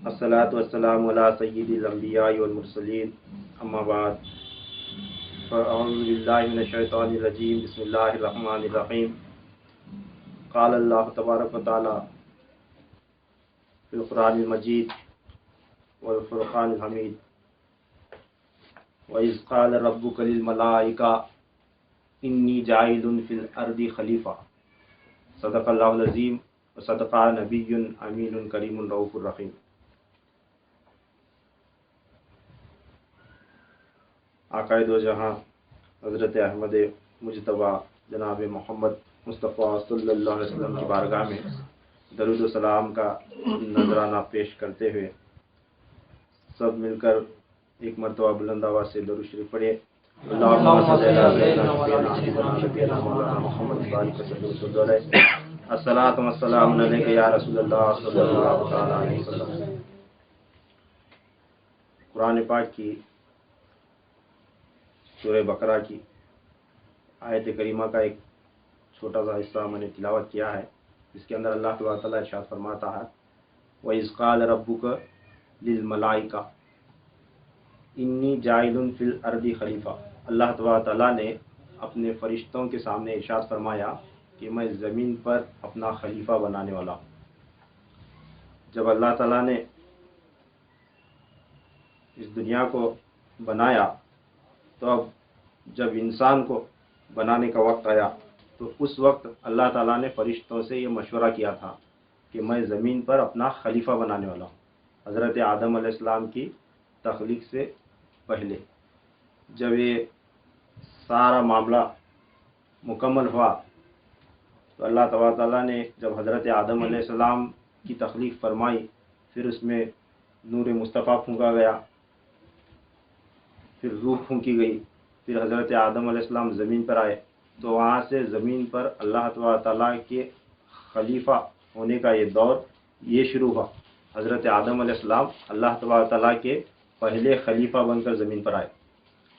الصلاۃ والسلام علی سید الانبیاء والمرسلین اما بعد فاعوذ باللہ من الشیطان الرجیم بسم اللہ الرحمن الرحیم قال اللہ تبارک و تعالی فی القرآن المجید والفرقان الحمید وَإِذْ قَالَ رَبُّكَ لِلْمَلَائِكَةِ إِنِّي جَاعِلٌ فِي الْأَرْضِ خَلِيفَةً صدق اللہ العظیم وصدق نبی امین کریم رؤوف الرحیم۔ آقائے دو جہاں حضرت احمد مجتبیٰ جناب محمد مصطفیٰ صلی اللہ علیہ وسلم کی بارگاہ میں درود و سلام کا نذرانہ پیش کرتے ہوئے سب مل کر ایک مرتبہ بلند آواز سے درود شریف پڑھے۔ اللہم صلی علی محمد الصلاۃ والسلام علیک یا رسول اللہ صلی اللہ تعالی علیہ وسلم۔ قرآن پاک کی سورہ بقرہ کی آیت کریمہ کا ایک چھوٹا سا حصہ میں نے تلاوت کیا ہے، اس کے اندر اللہ تبارک و تعالیٰ ارشاد فرماتا ہے وَإِذْ قَالَ رَبُّكَ لِلْمَلَائِكَةِ إِنِّي جَاعِلٌ فِي الْأَرْضِ خلیفہ۔ اللہ تبارک و تعالیٰ نے اپنے فرشتوں کے سامنے ارشاد فرمایا کہ میں زمین پر اپنا خلیفہ بنانے والا ہوں۔ جب اللہ تعالیٰ نے اس دنیا کو بنایا تو اب جب انسان کو بنانے کا وقت آیا تو اس وقت اللہ تعالیٰ نے فرشتوں سے یہ مشورہ کیا تھا کہ میں زمین پر اپنا خلیفہ بنانے والا ہوں۔ حضرت آدم علیہ السلام کی تخلیق سے پہلے جب یہ سارا معاملہ مکمل ہوا تو اللہ تبارک تعالیٰ نے جب حضرت آدم علیہ السلام کی تخلیق فرمائی، پھر اس میں نور مصطفیٰ پھونکا گیا، پھر روح پھونکی گئی، پھر حضرت آدم علیہ السلام زمین پر آئے تو وہاں سے زمین پر اللہ تبارک تعالیٰ کے خلیفہ ہونے کا یہ دور یہ شروع ہوا۔ حضرت آدم علیہ السلام اللہ تبارک تعالیٰ کے پہلے خلیفہ بن کر زمین پر آئے۔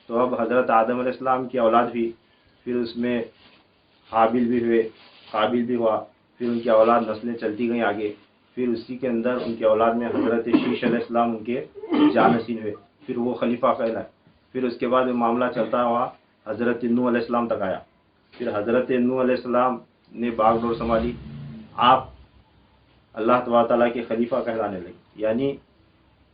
تو اب حضرت آدم علیہ السلام کی اولاد بھی، پھر اس میں حابیل بھی ہوئے، قابیل بھی ہوا، پھر ان کی اولاد نسلیں چلتی گئیں آگے، پھر اسی کے اندر ان کی اولاد میں حضرت شیش علیہ السلام ان کے جانشین ہوئے، پھر وہ خلیفہ کہلائے۔ پھر اس کے بعد معاملہ چلتا ہوا حضرت نوح علیہ السلام تک آیا۔ پھر حضرت نوح علیہ السلام نے باغ ڈور سنبھالی، آپ اللہ تبارک تعالیٰ کے خلیفہ کہلانے لگے۔ یعنی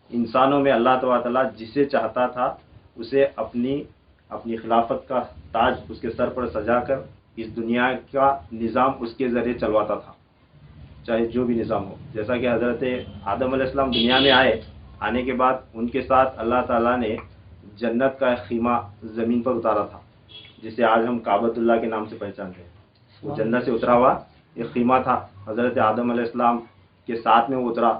انسانوں میں اللہ تبارک تعالیٰ جسے چاہتا تھا اسے اپنی خلافت کا تاج اس کے سر پر سجا کر اس دنیا کا نظام اس کے ذریعے چلواتا تھا، چاہے جو بھی نظام ہو۔ جیسا کہ حضرت آدم علیہ السلام دنیا میں آنے کے بعد ان کے ساتھ اللہ تعالیٰ نے جنت کا ایک خیمہ زمین پر اتارا تھا، جسے آج ہم کعبۃ اللہ کے نام سے پہچانتے ہیں۔ وہ جنت سے اترا ہوا ایک خیمہ تھا، حضرت آدم علیہ السلام کے ساتھ میں وہ اترا۔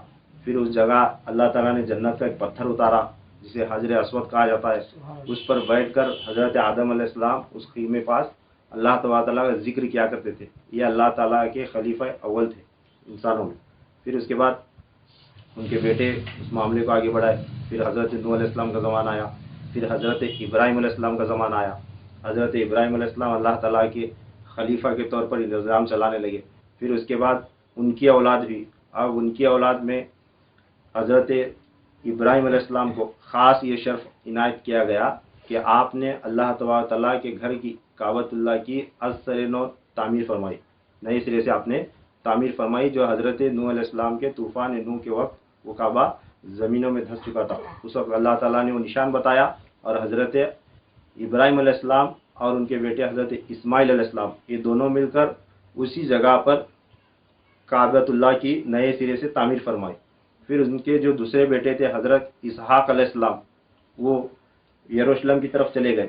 پھر اس جگہ اللہ تعالیٰ نے جنت کا ایک پتھر اتارا جسے حجر اسود کہا جاتا ہے، اس پر بیٹھ کر حضرت آدم علیہ السلام اس خیمے پاس اللہ تبارک تعالیٰ کا ذکر کیا کرتے تھے۔ یہ اللہ تعالیٰ کے خلیفہ اول تھے انسانوں میں۔ پھر اس کے بعد ان کے بیٹے اس معاملے کو آگے بڑھائے، پھر حضرت نوح علیہ السلام کا زمانہ آیا، پھر حضرت ابراہیم علیہ السلام کا زمانہ آیا۔ حضرت ابراہیم علیہ السلام اللہ تعالیٰ کے خلیفہ کے طور پر نظام چلانے لگے۔ پھر اس کے بعد ان کی اولاد بھی، اب ان کی اولاد میں حضرت ابراہیم علیہ السلام کو خاص یہ شرف عنایت کیا گیا کہ آپ نے اللہ تبارک تعالیٰ کے گھر کی کعبۃ اللہ کی از سر نو تعمیر فرمائی، نئے سرے سے آپ نے تعمیر فرمائی، جو حضرت نوح علیہ السلام کے طوفان نوح کے وقت وہ کعبہ زمینوں میں دھس چکا تھا۔ اس وقت اللہ تعالیٰ نے وہ نشان بتایا اور حضرت ابراہیم علیہ السلام اور ان کے بیٹے حضرت اسماعیل علیہ السلام یہ دونوں مل کر اسی جگہ پر کعبۃ اللہ کی نئے سرے سے تعمیر فرمائی۔ پھر ان کے جو دوسرے بیٹے تھے حضرت اسحاق علیہ السلام، وہ یروشلم کی طرف چلے گئے،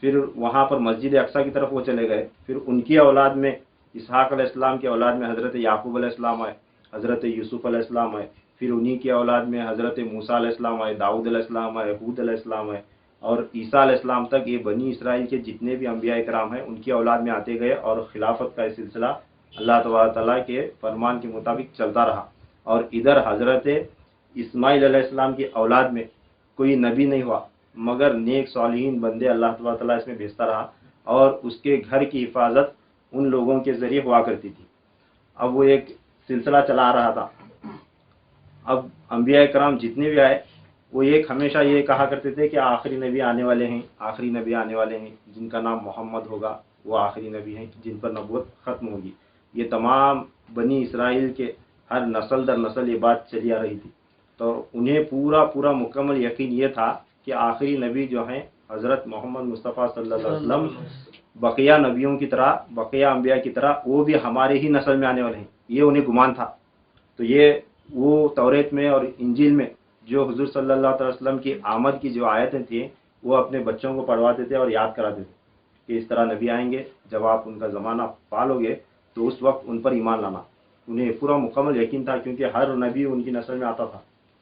پھر وہاں پر مسجد اقصیٰ کی طرف وہ چلے گئے۔ پھر ان کی اولاد میں اسحاق علیہ السلام کی اولاد میں حضرت یعقوب علیہ السلام آئے، حضرت یوسف علیہ السلام آئے، پھر انہی کی اولاد میں حضرت موسیٰ علیہ السلام آئے، داؤد علیہ السلام آئے، ہود علیہ السلام آئے، اور عیسیٰ علیہ السلام تک یہ بنی اسرائیل کے جتنے بھی انبیاء کرام ہیں ان کی اولاد میں آتے گئے، اور خلافت کا یہ سلسلہ اللہ تبارک تعالیٰ کے فرمان کے مطابق چلتا رہا۔ اور ادھر حضرت اسماعیل علیہ السلام کی اولاد میں کوئی نبی نہیں ہوا مگر نیک صالحین بندے اللہ تبارک تعالیٰ اس میں بھیجتا رہا، اور اس کے گھر کی حفاظت ان لوگوں کے ذریعے ہوا کرتی تھی۔ اب وہ ایک سلسلہ چلا آ رہا تھا اب انبیاء کرام جتنے بھی آئے وہ ایک ہمیشہ یہ کہا کرتے تھے کہ آخری نبی آنے والے ہیں، آخری نبی آنے والے ہیں، جن کا نام محمد ہوگا وہ آخری نبی ہیں جن پر نبوت ختم ہوگی۔ یہ تمام بنی اسرائیل کے ہر نسل در نسل یہ بات چلی آ رہی تھی، تو انہیں پورا پورا مکمل یقین یہ تھا کہ آخری نبی جو ہیں حضرت محمد مصطفیٰ صلی اللہ علیہ وسلم بقیہ نبیوں کی طرح، بقیہ انبیاء کی طرح وہ بھی ہمارے ہی نسل میں آنے والے ہیں، یہ انہیں گمان تھا۔ تو یہ وہ توریت میں اور انجیل میں جو حضور صلی اللہ علیہ وسلم کی آمد کی جو آیتیں تھیں وہ اپنے بچوں کو پڑھواتے تھے اور یاد کراتے تھے کہ اس طرح نبی آئیں گے، جب آپ ان کا زمانہ پالو گے تو اس وقت ان پر ایمان لانا۔ انہیں پورا مکمل یقین تھا کیونکہ ہر نبی ان کی نسل میں آتا تھا،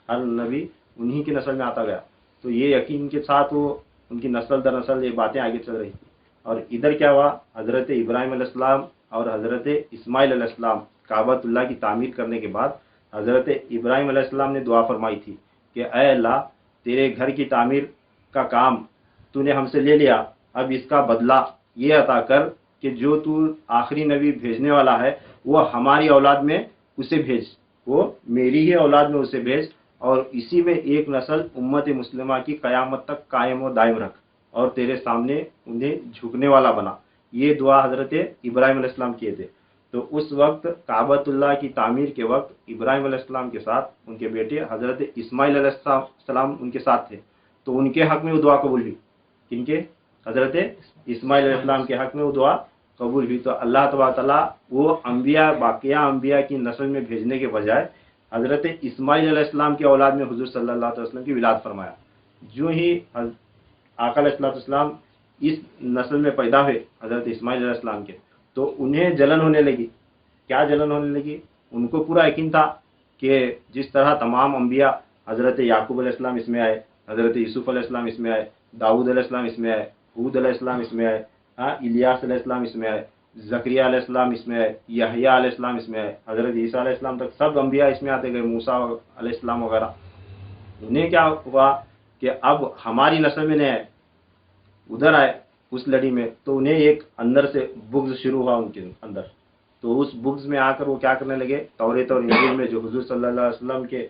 ہر نبی انہی کی نسل میں آتا گیا، تو یہ یقین کے ساتھ وہ ان کی نسل در نسل یہ باتیں آگے چل رہی تھی۔ اور ادھر کیا ہوا، حضرت ابراہیم علیہ السلام اور حضرت اسماعیل علیہ السلام کعبۃ اللہ کی تعمیر کرنے کے بعد حضرت ابراہیم علیہ السلام نے دعا فرمائی تھی کہ اے اللہ، تیرے گھر کی تعمیر کا کام تو نے ہم سے لے لیا، اب اس کا بدلہ یہ عطا کر کہ جو تو آخری نبی بھیجنے والا ہے وہ ہماری اولاد میں اسے بھیج، وہ میری ہی اولاد میں اسے بھیج، اور اسی میں ایک نسل امت مسلمہ کی قیامت تک قائم و دائم رکھ، اور تیرے سامنے انہیں جھکنے والا بنا۔ یہ دعا حضرت ابراہیم علیہ السلام کیے تھے۔ تو اس وقت کعبۃ اللہ کی تعمیر کے وقت ابراہیم علیہ السلام کے ساتھ ان کے بیٹے حضرت اسماعیل علیہ السلام ان کے ساتھ تھے، تو ان کے حق میں وہ دعا قبول ہوئی۔ کن کے؟ حضرت اسماعیل علیہ السلام کے حق میں وہ دعا قبول ہوئی۔ تو اللہ تبارک تعالیٰ وہ انبیاء، باقیہ انبیاء کی نسل میں بھیجنے کے بجائے حضرت اسماعیل علیہ السلام کی اولاد میں حضور صلی اللہ علیہ وسلم کی ولادت فرمایا۔ جو ہی آقا علیہ السلام اس نسل میں پیدا ہوئے حضرت اسماعیل علیہ السلام کے، تو انہیں جلن ہونے لگی۔ کیا جلن ہونے لگی؟ ان کو پورا یقین تھا کہ جس طرح تمام انبیاء حضرت یعقوب علیہ السلام اس میں آئے، حضرت یوسف علیہ السلام اس میں آئے، داؤد علیہ السلام اس میں آئے، ہود علیہ السلام اس میں آئے، الیاس علیہ السلام اس میں آئے، زکریا علیہ السلام اس میں آئے، یحییٰ علیہ السلام اس میں آئے، حضرت عیسیٰ علیہ السلام تک سب انبیاء اس میں آتے گئے، موسیٰ علیہ السلام وغیرہ۔ انہیں کیا ہوا کہ اب ہماری نسل میں نہیں آئے، ادھر آئے اس لڑی میں، تو انہیں ایک اندر سے بغض شروع ہوا ان کے اندر۔ تو اس بغض میں آ کر وہ کیا کرنے لگے، توریت اور انجیل میں جو حضور صلی اللہ علیہ وسلم کے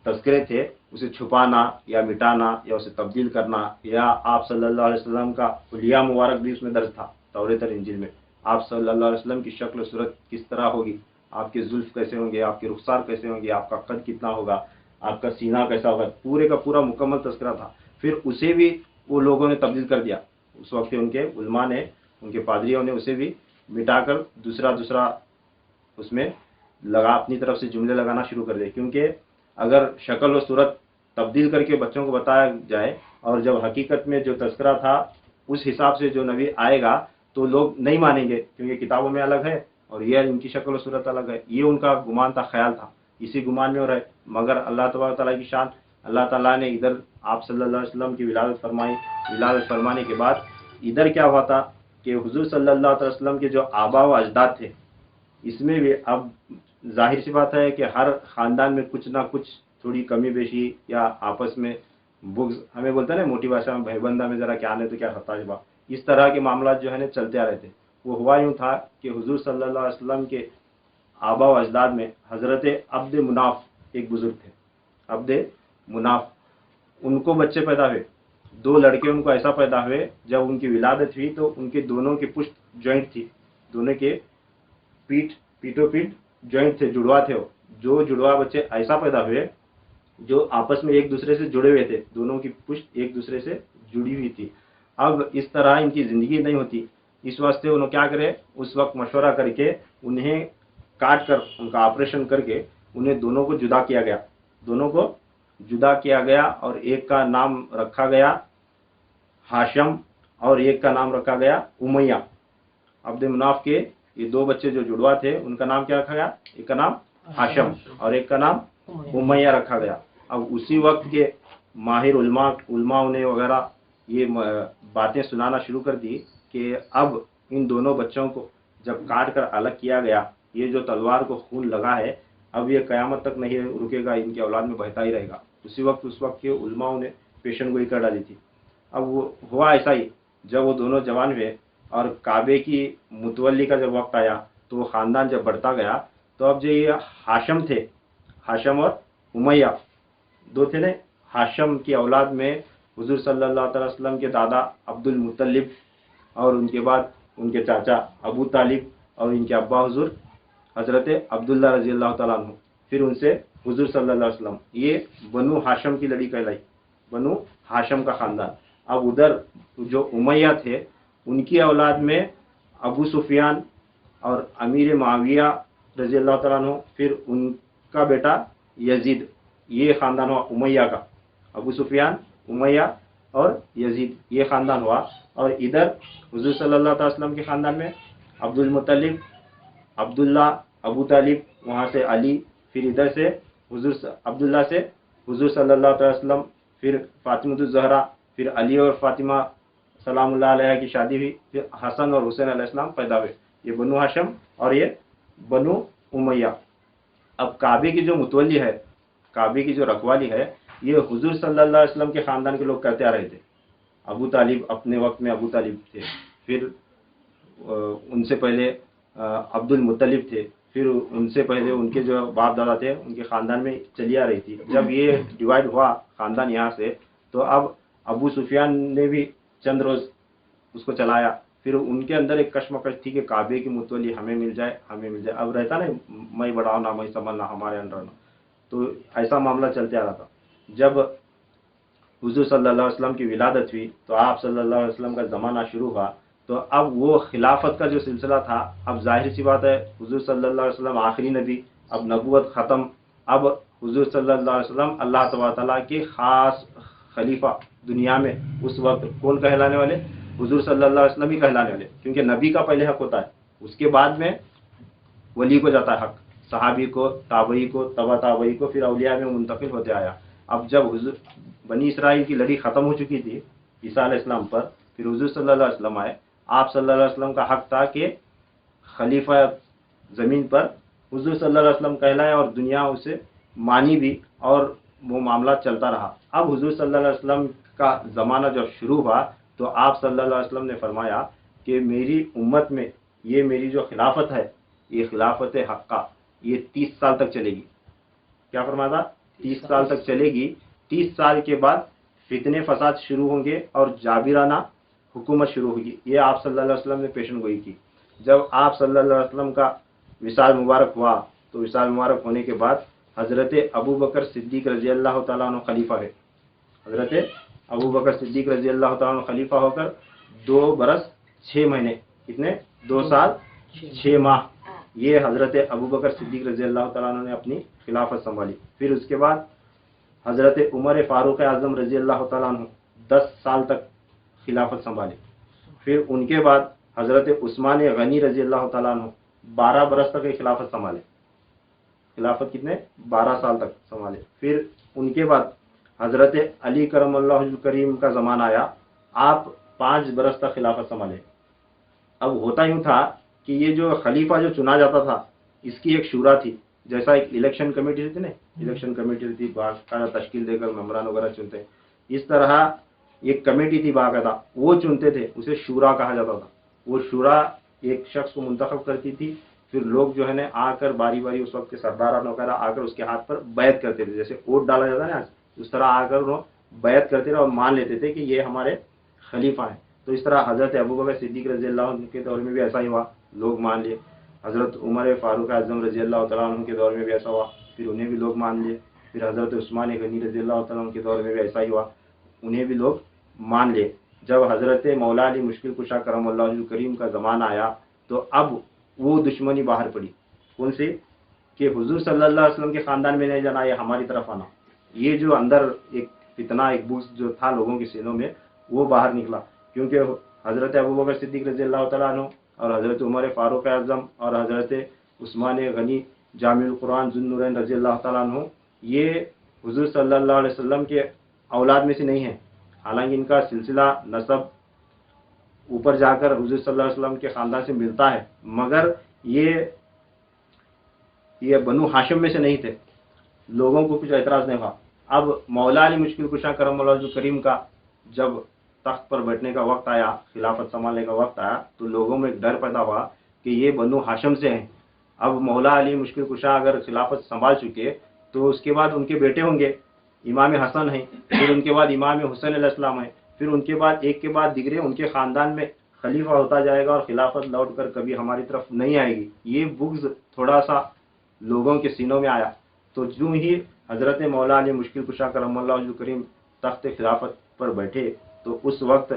تذکرے تھے اسے چھپانا یا مٹانا یا اسے تبدیل کرنا، یا آپ صلی اللہ علیہ وسلم کا حلیہ مبارک بھی اس میں درج تھا توریت اور انجیل میں۔ آپ صلی اللہ علیہ وسلم کی شکل و صورت کس طرح ہوگی، آپ کے زلف کیسے ہوں گے، آپ کے رخسار کیسے ہوں گے، آپ کا قد کتنا ہوگا، آپ کا سینہ کیسا ہوگا، پورے کا پورا مکمل تذکرہ تھا۔ پھر اسے بھی وہ لوگوں نے تبدیل کر دیا، اس وقت ان کے علماء نے، ان کے پادریوں نے اسے بھی مٹا کر دوسرا اس میں لگا، اپنی طرف سے جملے لگانا شروع کر دے، کیونکہ اگر شکل و صورت تبدیل کر کے بچوں کو بتایا جائے اور جب حقیقت میں جو تذکرہ تھا اس حساب سے جو نبی آئے گا تو لوگ نہیں مانیں گے، کیونکہ کتابوں میں الگ ہے اور یہ ان کی شکل و صورت الگ ہے۔ یہ ان کا گمان تھا، خیال تھا، اسی گمان میں ہو رہے، مگر اللہ تبارک تعالیٰ کی شان، اللہ تعالیٰ نے ادھر آپ صلی اللہ علیہ وسلم کی ولادت فرمائی۔ ولادت فرمانے کے بعد ادھر کیا ہوا تھا کہ حضور صلی اللہ علیہ وسلم کے جو آبا و اجداد تھے، اس میں بھی اب ظاہر سی بات ہے کہ ہر خاندان میں کچھ نہ کچھ تھوڑی کمی بیشی یا آپس میں بغض، ہمیں بولتے ہیں نا موٹی بھاشا میں، بھائی بندہ میں ذرا کیا آنے تو کیا خطا جبا، اس طرح کے معاملات جو ہے نا چلتے آ رہے تھے۔ وہ ہوا یوں تھا کہ حضور صلی اللہ علیہ وسلم کے آبا و اجداد میں حضرت عبد مناف ایک بزرگ تھے، عبد مناف، ان کو بچے پیدا ہوئے، دو لڑکے ان کو ایسا پیدا ہوئے، جب ان کی ولادت ہوئی تو ان کے دونوں کی پشت جوائنٹ تھی، دونوں کے پیٹو پیٹ جوائنٹ تھے، جڑوا تھے، وہ جو جڑوا بچے ایسا پیدا ہوئے جو آپس میں ایک دوسرے سے جڑے ہوئے تھے، دونوں کی پشت ایک دوسرے سے جڑی ہوئی تھی۔ اب اس طرح ان کی زندگی نہیں ہوتی، اس واسطے انہوں کیا کرے، اس وقت مشورہ کر کے انہیں کاٹ کر، ان کا آپریشن کر کے انہیں دونوں کو جدا کیا گیا، دونوں کو جدا کیا گیا، اور ایک کا نام رکھا گیا ہاشم اور ایک کا نام رکھا گیا امیہ۔ عبد مناف کے یہ دو بچے جو جڑوا تھے ان کا نام کیا رکھا گیا، ایک کا نام ہاشم اور ایک کا نام امیہ رکھا گیا۔ اب اسی وقت کے ماہر علماء نے وغیرہ یہ باتیں سنانا شروع کر دی کہ اب ان دونوں بچوں کو جب کاٹ کر الگ کیا گیا، یہ جو تلوار کو خون لگا ہے اب یہ قیامت تک نہیں رکے گا، ان کی اولاد میں بہتا ہی رہے گا۔ اس وقت کے علماء نے پیشن گوئی کر ڈالی تھی۔ اب وہ ہوا ایسا ہی، جب وہ دونوں جوان ہوئے اور کعبے کی متولی کا جب وقت آیا تو وہ خاندان جب بڑھتا گیا، تو اب جو یہ ہاشم تھے، ہاشم اور امیہ دو تھے نا. ہاشم کی اولاد میں حضور صلی اللہ تعالی وسلم کے دادا عبد المطلب اور ان کے بعد ان کے چاچا ابو طالب اور ان کے ابا حضور حضرت عبداللہ رضی اللہ تعالیٰ عنہ. پھر ان سے حضور صلی اللہ علیہ وسلم. یہ بنو ہاشم کی لڑی کہلائی, بنو ہاشم کا خاندان. اب ادھر جو امیہ تھے ان کی اولاد میں ابو سفیان اور امیر معاویہ رضی اللہ تعالیٰ عنہ, پھر ان کا بیٹا یزید. یہ خاندان ہوا امیہ کا. ابو سفیان, امیہ اور یزید, یہ خاندان ہوا. اور ادھر حضور صلی اللہ علیہ وسلم کے خاندان میں عبد المطلب, عبداللہ, ابو طالب, وہاں سے علی, پھر ادھر سے حضور عبداللہ سے حضور صلی اللہ علیہ وسلم, پھر فاطمۃ الزہرا, پھر علی اور فاطمہ سلام اللہ علیہ کی شادی ہوئی, پھر حسن اور حسین علیہ السلام پیدا ہوئے. یہ بنو ہاشم اور یہ بنو امیہ. اب کعبے کی جو متولی ہے, کعبے کی جو رکھوالی ہے, یہ حضور صلی اللہ علیہ وسلم کے خاندان کے لوگ کرتے آ رہے تھے. ابو طالب اپنے وقت میں ابو طالب تھے, پھر ان سے پہلے عبد المطلب تھے, پھر ان سے پہلے ان کے جو باپ دادا تھے ان کے خاندان میں چلی آ رہی تھی. جب یہ ڈیوائڈ ہوا خاندان یہاں سے, تو اب ابو سفیان نے بھی چند روز اس کو چلایا. پھر ان کے اندر ایک کشمکش تھی کہ کعبے کی متولی ہمیں مل جائے, ہمیں مل جائے. اب رہتا نا میں بڑھاؤ نہ, میں سنبھلنا, ہمارے انڈر نہ. تو ایسا معاملہ چلتے آ رہا تھا. جب حضور صلی اللہ علیہ وسلم کی ولادت ہوئی تو آپ صلی اللہ علیہ وسلم کا زمانہ شروع ہوا. تو اب وہ خلافت کا جو سلسلہ تھا, اب ظاہر سی بات ہے حضور صلی اللہ علیہ وسلم آخری نبی, اب نبوت ختم. اب حضور صلی اللہ علیہ وسلم اللہ تبارک تعالیٰ کے خاص خلیفہ دنیا میں اس وقت کون کہلانے والے؟ حضور صلی اللہ علیہ وسلم ہی کہلانے والے, کیونکہ نبی کا پہلے حق ہوتا ہے, اس کے بعد میں ولی کو جاتا ہے حق, صحابی کو, تابعی کو, تبع تابعی کو, پھر اولیاء میں منتقل ہوتے آیا. اب جب حضور بنی اسرائیل کی لڑی ختم ہو چکی تھی عیسیٰ علیہ السلام پر, پھر حضور صلی اللہ علیہ وسلم آئے. آپ صلی اللہ علیہ وسلم کا حق تھا کہ خلیفہ زمین پر حضور صلی اللہ علیہ وسلم کہلائے اور دنیا اسے مانی بھی, اور وہ معاملہ چلتا رہا. اب حضور صلی اللہ علیہ وسلم کا زمانہ جب شروع ہوا تو آپ صلی اللہ علیہ وسلم نے فرمایا کہ میری امت میں یہ میری جو خلافت ہے, یہ خلافت حقہ, یہ 30 سال تک چلے گی. کیا فرمایا تھا؟ 30 سال تک چلے گی. 30 سال کے بعد فتنے فساد شروع ہوں گے اور جابرانہ حکومت شروع ہوگی. یہ آپ صلی اللہ علیہ وسلم نے پیشن گوئی کی. جب آپ صلی اللہ علیہ وسلم کا وصال مبارک ہوا تو وصال مبارک ہونے کے بعد حضرت ابو بکر صدیق رضی اللہ تعالیٰ عنہ خلیفہ ہے. حضرت ابو بکر صدیق رضی اللہ تعالیٰ عنہ خلیفہ ہو کر 2 برس 6 مہینے, کتنے؟ 2 سال 6 ماہ, یہ حضرت ابو بکر صدیق رضی اللہ تعالیٰ عنہ نے اپنی خلافت سنبھالی. پھر اس کے بعد حضرت عمر فاروق اعظم رضی اللہ تعالیٰ عنہ 10 سال تک خلافت سنبھالی. پھر ان کے بعد حضرت عثمان غنی رضی اللہ تعالیٰ عنہ 12 برس تک خلافت سنبھالے. خلافت کتنے؟ 12 سال تک سنبھالے. پھر ان کے بعد حضرت علی کرم اللہ وجہ کریم کا زمانہ آیا, آپ 5 برس تک خلافت سنبھالے. اب ہوتا یوں تھا کہ یہ جو خلیفہ جو چنا جاتا تھا اس کی ایک شورا تھی, جیسا ایک الیکشن کمیٹی تھی نا, الیکشن کمیٹی تھی باقاعدہ تشکیل دے کر ممبران وغیرہ چنتے, اس طرح ایک کمیٹی تھی باقاعدہ, وہ چنتے تھے, اسے شورا کہا جاتا تھا. وہ شورا ایک شخص کو منتخب کرتی تھی, پھر لوگ جو ہے نا آ کر باری باری اس وقت کے سرداران وغیرہ آ کر اس کے ہاتھ پر بیعت کرتے تھے, جیسے ووٹ ڈالا جاتا ہے نا, اس طرح آ کر وہ بیعت کرتے تھے اور مان لیتے تھے کہ یہ ہمارے خلیفہ ہیں. تو اس طرح حضرت ابو بکر صدیق رضی اللہ عنہ کے دور میں بھی ایسا ہی ہوا, لوگ مان لیے. حضرت عمر فاروق اعظم رضی اللہ تعالیٰ عنہ کے دور میں بھی ایسا ہوا, پھر انہیں بھی لوگ مان لیے. پھر حضرت عثمان غنی رضی اللہ تعالیٰ عنہ کے دور میں بھی ایسا ہی ہوا, انہیں بھی لوگ مان لیے. جب حضرت مولا علی مشکل کشا کرم اللہ وجہ کریم کا زمانہ آیا تو اب وہ دشمنی باہر پڑی. کون سی؟ کہ حضور صلی اللہ علیہ وسلم کے خاندان میں نہیں جانا, یہ ہماری طرف آنا. یہ جو اندر ایک فتنہ, ایک بغض جو تھا لوگوں کے سینوں میں, وہ باہر نکلا. کیونکہ حضرت ابو بکر صدیق رضی اللہ تعالیٰ عنہ اور حضرت عمر فاروق اعظم اور حضرت عثمان غنی جامع القرآن ذو النورین رضی اللہ تعالیٰ عنہ, یہ حضور صلی اللہ علیہ وسلم کے اولاد میں سے نہیں ہیں. حالانکہ ان کا سلسلہ نسب اوپر جا کر حضور صلی اللہ علیہ وسلم کے خاندان سے ملتا ہے, مگر یہ بنو ہاشم میں سے نہیں تھے. لوگوں کو کچھ اعتراض نہیں ہوا. اب مولا علی مشکل کشا کرم اللہ وجہ کریم کا جب تخت پر بیٹھنے کا وقت آیا, خلافت سنبھالنے کا وقت آیا, تو لوگوں میں ایک ڈر پیدا ہوا کہ یہ بنو ہاشم سے ہیں. اب مولا علی مشکل کشا اگر خلافت سنبھال چکے تو اس کے بعد ان کے بیٹے ہوں گے، امام حسن ہیں، پھر ان کے بعد امام حسین علیہ السلام ہیں، پھر ان کے بعد ایک کے بعد دیگرے ان کے خاندان میں خلیفہ ہوتا جائے گا، اور خلافت لوٹ کر کبھی ہماری طرف نہیں آئے گی۔ یہ بغض تھوڑا سا لوگوں کے سینوں میں آیا، تو جو ہی حضرت مولا علی مشکل کشا کرم اللہ وجہ کریم تخت خلافت پر بیٹھے، تو اس وقت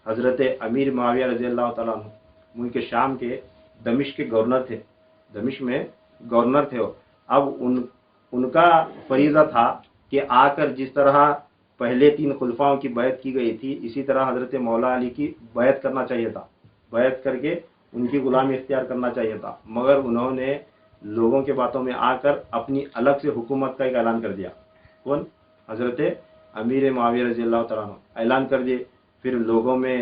حضرت امیر معاویہ رضی اللہ تعالیٰ عنہ ملک شام کے دمشق کے گورنر تھے، دمشق میں گورنر تھے وہ۔ اب ان کا فریضہ تھا کہ آ کر جس طرح پہلے 3 خلفاؤں کی بیعت کی گئی تھی، اسی طرح حضرت مولا علی کی بیعت کرنا چاہیے تھا، بیعت کر کے ان کی غلامی اختیار کرنا چاہیے تھا، مگر انہوں نے لوگوں کے باتوں میں آ کر اپنی الگ سے حکومت کا ایک اعلان کر دیا۔ کون؟ حضرت امیر معاویہ رضی اللہ تعالیٰ عنہ اعلان کر دیے۔ پھر لوگوں میں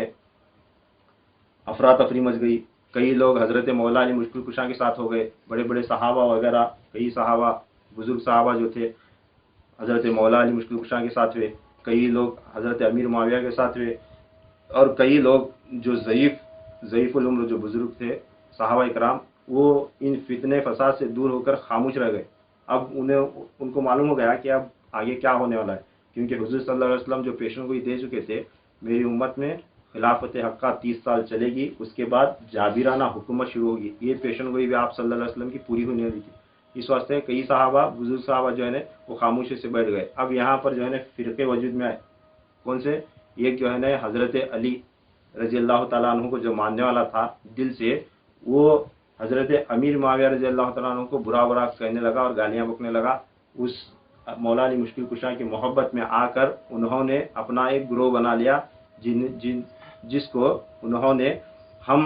افراتفری مچ گئی، کئی لوگ حضرت مولا علی مشکل کشا کے ساتھ ہو گئے، بڑے بڑے صحابہ وغیرہ، کئی صحابہ، بزرگ صحابہ جو تھے حضرت مولا علی مشکل کشا کے ساتھ ہوئے، کئی لوگ حضرت امیر معاویہ کے ساتھ ہوئے، اور کئی لوگ جو ضعیف العمر جو بزرگ تھے صحابہ اکرام، وہ ان فتنے فساد سے دور ہو کر خاموش رہ گئے۔ اب ان کو معلوم ہو گیا کہ اب آگے کیا ہونے والا ہے، کیونکہ حضور صلی اللہ علیہ وسلم جو پیشن گوئی دے چکے تھے، میری امت میں خلافت حقہ 30 سال چلے گی، اس کے بعد جابرانہ حکومت شروع ہوگی، یہ پیشن گوئی بھی آپ صلی اللہ علیہ وسلم کی پوری ہونے والی تھی۔ اس واسطے کئی صحابہ، بزرگ صحابہ جو ہے نا وہ خاموشی سے بیٹھ گئے۔ اب یہاں پر جو ہے نا فرقے وجود میں آئے، کون سے؟ ایک جو ہے نا حضرت علی رضی اللہ تعالیٰ عنہ کو جو ماننے والا تھا دل سے، وہ حضرت امیر معاویہ رضی اللہ تعالیٰ عنہ کو برا کہنے لگا اور گالیاں بکنے لگا۔ اس مولا علی مشکل کشا کی محبت میں آ کر انہوں نے اپنا ایک گروہ بنا لیا، جس کو انہوں نے ہم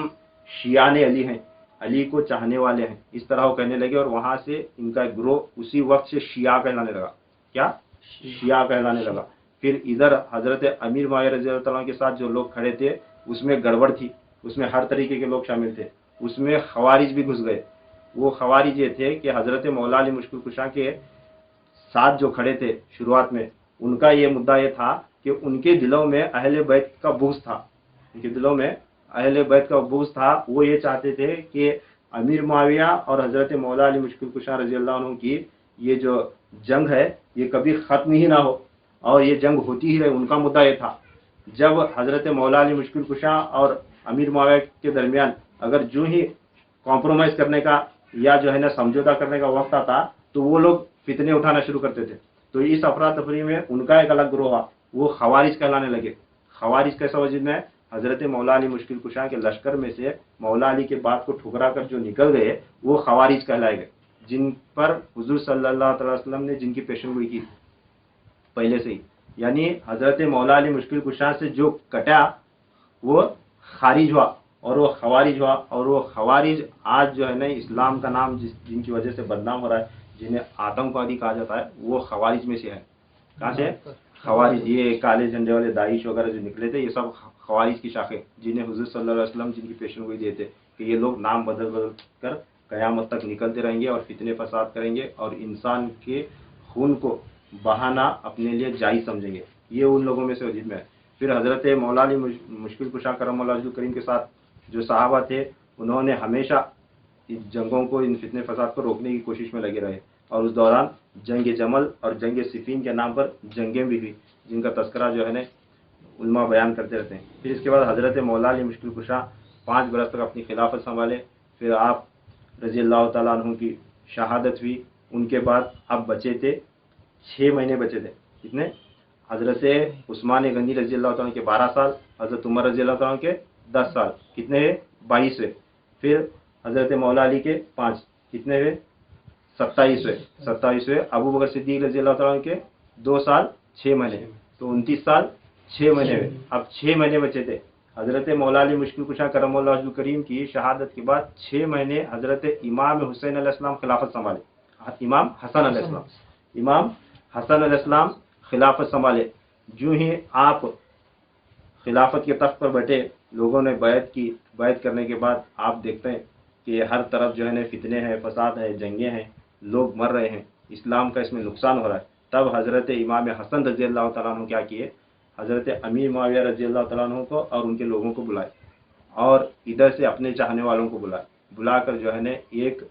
شیعان علی ہیں، علی کو چاہنے والے ہیں، اس طرح وہ کہنے لگے، اور وہاں سے ان کا ایک گروہ اسی وقت سے شیعہ کہلانے لگا۔ کیا؟ شیعہ کہلانے لگا۔ پھر ادھر حضرت امیر معاویہ رضی اللہ تعالیٰ کے ساتھ جو لوگ کھڑے تھے، اس میں گڑبڑ تھی، اس میں ہر طریقے کے لوگ شامل تھے، اس میں خوارج بھی گھس گئے۔ وہ خوارج یہ تھے کہ حضرت مولا علی مشکل کشا کے ساتھ جو کھڑے تھے شروعات میں، ان کا یہ مدعا یہ تھا کہ ان کے دلوں میں اہل بیت کا بغض تھا، ان کے دلوں میں اہل بیت کا بغض تھا۔ وہ یہ چاہتے تھے کہ امیر معاویہ اور حضرت مولا علی مشکل کشا رضی اللہ عنہ کی یہ جو جنگ ہے یہ کبھی ختم ہی نہ ہو، اور یہ جنگ ہوتی ہی رہے۔ ان کا مدعا یہ تھا۔ جب حضرت مولا علی مشکل کشا اور امیر معاویہ کے درمیان اگر جو ہی کمپرومائز کرنے کا یا جو ہے نا سمجھوتا کرنے کا وقت آتا، تو وہ لوگ فتنے اٹھانا شروع کرتے تھے۔ تو اس افراتفری میں ان کا ایک الگ گروہ ہوا، وہ خوارج کہلانے لگے۔ خوارج کیسا وجود میں؟ حضرت مولا علی مشکل کشا کے لشکر میں سے مولا علی کے بات کو ٹھکرا کر جو نکل گئے، وہ خوارج کہلائے گئے، جن پر حضور صلی اللہ علیہ وسلم نے جن کی پیشن گوئی کی پہلے سے ہی، یعنی حضرت مولا علی مشکل کشا سے جو کٹا وہ خارج ہوا، اور وہ خوارج ہوا، اور وہ خوارج آج جو ہے نا اسلام کا نام جن کی وجہ سے بدنام ہو رہا ہے، جنہیں آتنکوادی کہا جاتا ہے، وہ خوارج میں سے ہے۔ کہاں سے؟ خوارج۔ یہ کالے جھنڈے والے داعش وغیرہ جو نکلے تھے، یہ سب خوارج کی شاخیں، جنہیں حضور صلی اللہ علیہ وسلم جن کی پیشن گوئی دیے تھے کہ یہ لوگ نام بدل کر قیامت تک نکلتے رہیں گے اور فتنے فساد کریں گے، اور انسان کے خون کو بہانا اپنے لیے جائز سمجھیں گے۔ یہ ان لوگوں میں سے وجود میں ہے۔ پھر حضرت مولا علی مشکل کشا کرم اللہ وجہ کریم کے ساتھ جو صحابہ تھے، انہوں نے ہمیشہ اس جنگوں کو، ان فتنے فساد کو روکنے کی کوشش میں لگے رہے، اور اس دوران جنگ جمل اور جنگ صفین کے نام پر جنگیں بھی ہوئی، جن کا تذکرہ جو ہے نا علماء بیان کرتے رہتے ہیں۔ پھر اس کے بعد حضرت مولا علی مشکل کشا 5 برس تک اپنی خلافت سنبھالے۔ پھر آپ رضی اللہ تعالیٰ عنہ کی شہادت ہوئی۔ ان کے بعد اب بچے تھے 6 مہینے بچے تھے۔ کتنے؟ حضرت عثمان غنی رضی اللہ تعالیٰ کے 12 سال، حضرت عمر رضی اللہ تعالیٰ کے 10 سال، کتنے ہوئے؟ 22 ہوئے۔ پھر حضرت مولا علی کے 5، کتنے ہوئے؟ 27 ہوئے۔ ابو بکر صدیق رضی اللہ تعالیٰ کے 2 سال 6 مہینے، تو 29 سال 6 مہینے ہوئے۔ اب 6 مہینے بچے تھے۔ حضرت مولا علی مشکل کشا کرم اللہ وجہ کریم کی شہادت کے بعد 6 مہینے حضرت امام حسین علیہ السلام خلافت سنبھالے، امام حسن علیہ السلام خلافت سنبھالے۔ جو ہی آپ خلافت کے تخت پر بیٹھے، لوگوں نے بیعت کی۔ بیعت کرنے کے بعد آپ دیکھتے ہیں کہ ہر طرف جو ہے نا فتنے ہیں، فساد ہے، جنگیں ہیں، لوگ مر رہے ہیں، اسلام کا اس میں نقصان ہو رہا ہے۔ تب حضرت امام حسن رضی اللہ تعالیٰ عنہ کیا کیے؟ حضرت امیر معاویہ رضی اللہ تعالیٰ عنہ کو اور ان کے لوگوں کو بلائے، اور ادھر سے اپنے چاہنے والوں کو بلا کر جو ہے نا ایک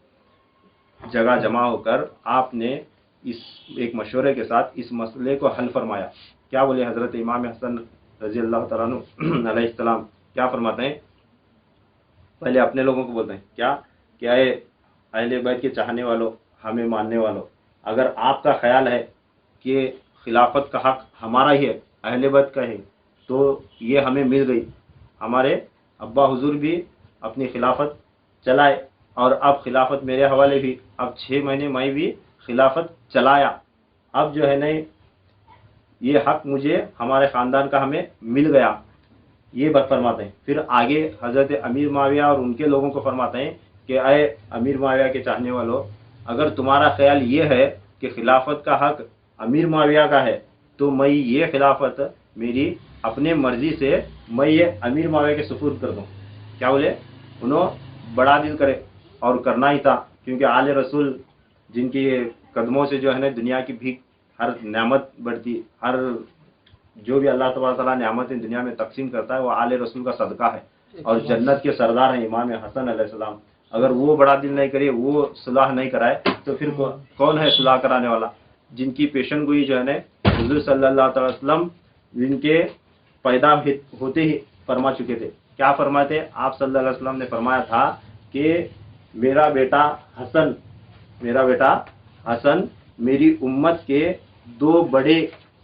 جگہ جمع ہو کر آپ نے اس ایک مشورے کے ساتھ اس مسئلے کو حل فرمایا. کیا بولے حضرت امام حسن رضی اللہ تعالیٰ عنہ علیہ السلام؟ کیا فرماتے ہیں؟ پہلے اپنے لوگوں کو بولتے ہیں کیا کہ اے اہل بیت کے چاہنے والوں، ہمیں ماننے والوں، اگر آپ کا خیال ہے کہ خلافت کا حق ہمارا ہی ہے، اہل بیت کا ہے، تو یہ ہمیں مل گئی. ہمارے ابا حضور بھی اپنی خلافت چلائے اور اب خلافت میرے حوالے بھی، اب 6 مہینے میں بھی خلافت چلایا. اب جو ہے نا یہ حق مجھے ہمارے خاندان کا ہمیں مل گیا، یہ بات فرماتے ہیں. پھر آگے حضرت امیر معاویہ اور ان کے لوگوں کو فرماتے ہیں کہ اے امیر معاویہ کے چاہنے والوں، اگر تمہارا خیال یہ ہے کہ خلافت کا حق امیر معاویہ کا ہے تو میں یہ خلافت میری اپنے مرضی سے میں یہ امیر معاویہ کے سپرد کر دوں. کیا بولے؟ انہوں بڑا دل کرے اور کرنا ہی تھا، کیونکہ آل رسول جن کی قدموں سے جو ہے نا دنیا کی بھی ہر نعمت بڑھتی، ہر جو بھی اللہ تبارک تعالیٰ نعمتیں دنیا میں تقسیم کرتا ہے وہ آل رسول کا صدقہ ہے، اور جنت کے سردار ہیں امام حسن علیہ السلام. اگر وہ بڑا دل نہیں کرے، وہ صلح نہیں کرائے، تو پھر کون ہے صلح کرانے والا؟ جن کی پیشن گوئی جو ہے نا حضور صلی اللہ تعالی وسلم جن کے پیدا ہوتے ہی فرما چکے تھے. کیا فرماتے؟ آپ صلی اللہ علیہ وسلم نے فرمایا تھا کہ میرا بیٹا حسن میری امت کے 2 بڑے